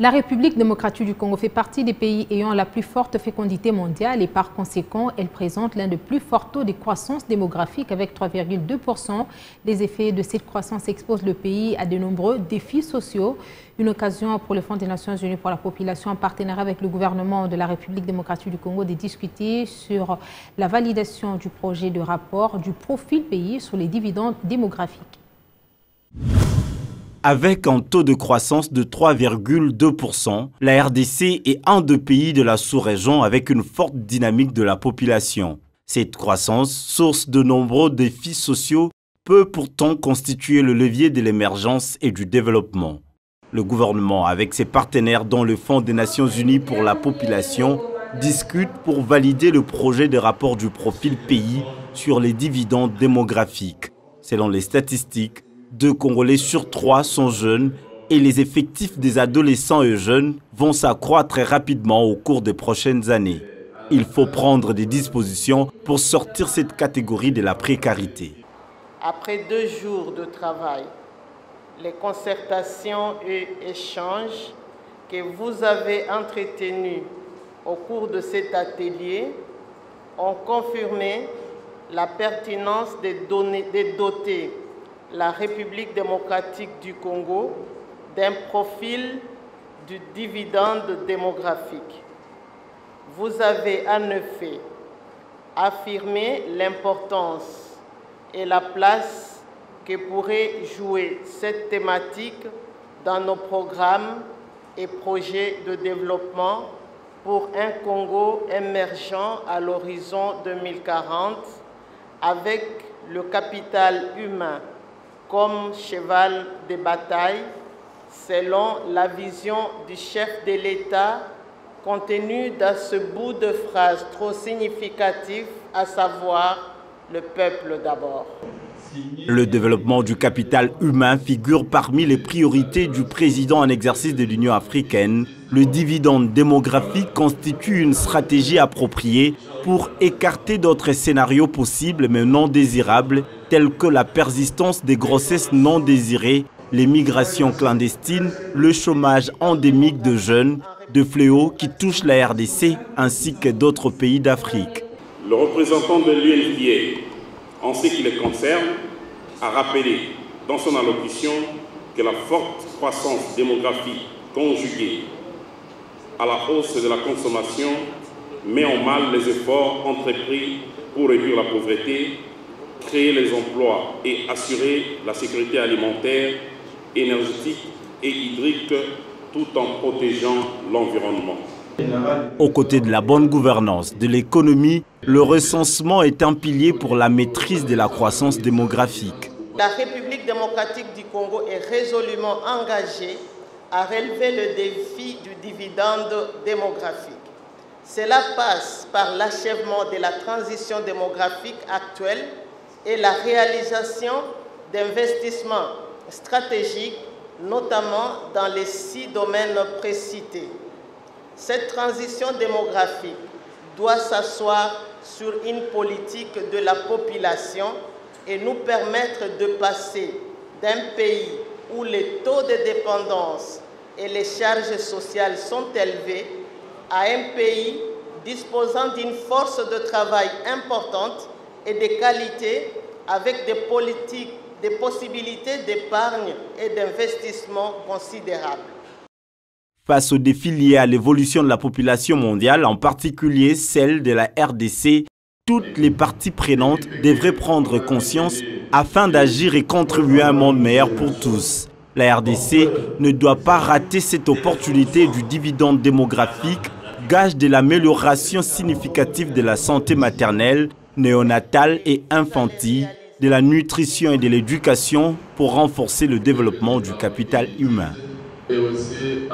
La République démocratique du Congo fait partie des pays ayant la plus forte fécondité mondiale et par conséquent, elle présente l'un des plus forts taux de croissance démographique avec 3,2%. Les effets de cette croissance exposent le pays à de nombreux défis sociaux. Une occasion pour le Fonds des Nations Unies pour la population en partenariat avec le gouvernement de la République démocratique du Congo de discuter sur la validation du projet de rapport du profil pays sur les dividendes démographiques. Avec un taux de croissance de 3,2%, la RDC est un des pays de la sous-région avec une forte dynamique de la population. Cette croissance, source de nombreux défis sociaux, peut pourtant constituer le levier de l'émergence et du développement. Le gouvernement, avec ses partenaires dont le Fonds des Nations Unies pour la population, discute pour valider le projet de rapport du profil pays sur les dividendes démographiques. Selon les statistiques, 2 Congolais sur 3 sont jeunes et les effectifs des adolescents et jeunes vont s'accroître très rapidement au cours des prochaines années. Il faut prendre des dispositions pour sortir cette catégorie de la précarité. Après 2 jours de travail, les concertations et échanges que vous avez entretenus au cours de cet atelier ont confirmé la pertinence de doter la République démocratique du Congo d'un profil du dividende démographique. Vous avez en effet affirmé l'importance et la place que pourrait jouer cette thématique dans nos programmes et projets de développement pour un Congo émergent à l'horizon 2040 avec le capital humain comme cheval de bataille, selon la vision du chef de l'État contenue dans ce bout de phrase trop significatif, à savoir le peuple d'abord. Le développement du capital humain figure parmi les priorités du président en exercice de l'Union africaine. Le dividende démographique constitue une stratégie appropriée pour écarter d'autres scénarios possibles mais non désirables, tels que la persistance des grossesses non désirées, les migrations clandestines, le chômage endémique de jeunes, de fléaux qui touchent la RDC ainsi que d'autres pays d'Afrique. Le représentant de l'UNFPA, en ce qui le concerne, a rappelé dans son allocution que la forte croissance démographique conjuguée à la hausse de la consommation met en mal les efforts entrepris pour réduire la pauvreté, créer les emplois et assurer la sécurité alimentaire, énergétique et hydrique tout en protégeant l'environnement. Aux côtés de la bonne gouvernance de l'économie, le recensement est un pilier pour la maîtrise de la croissance démographique. La République démocratique du Congo est résolument engagée à relever le défi du dividende démographique. Cela passe par l'achèvement de la transition démographique actuelle et la réalisation d'investissements stratégiques, notamment dans les 6 domaines précités. Cette transition démographique doit s'asseoir sur une politique de la population et nous permettre de passer d'un pays où les taux de dépendance et les charges sociales sont élevés à un pays disposant d'une force de travail importante et de qualité avec des politiques, des possibilités d'épargne et d'investissement considérables. Face aux défis liés à l'évolution de la population mondiale, en particulier celle de la RDC, toutes les parties prenantes devraient prendre conscience afin d'agir et contribuer à un monde meilleur pour tous. La RDC ne doit pas rater cette opportunité du dividende démographique, gage de l'amélioration significative de la santé maternelle, néonatale et infantile, de la nutrition et de l'éducation pour renforcer le développement du capital humain. Et aussi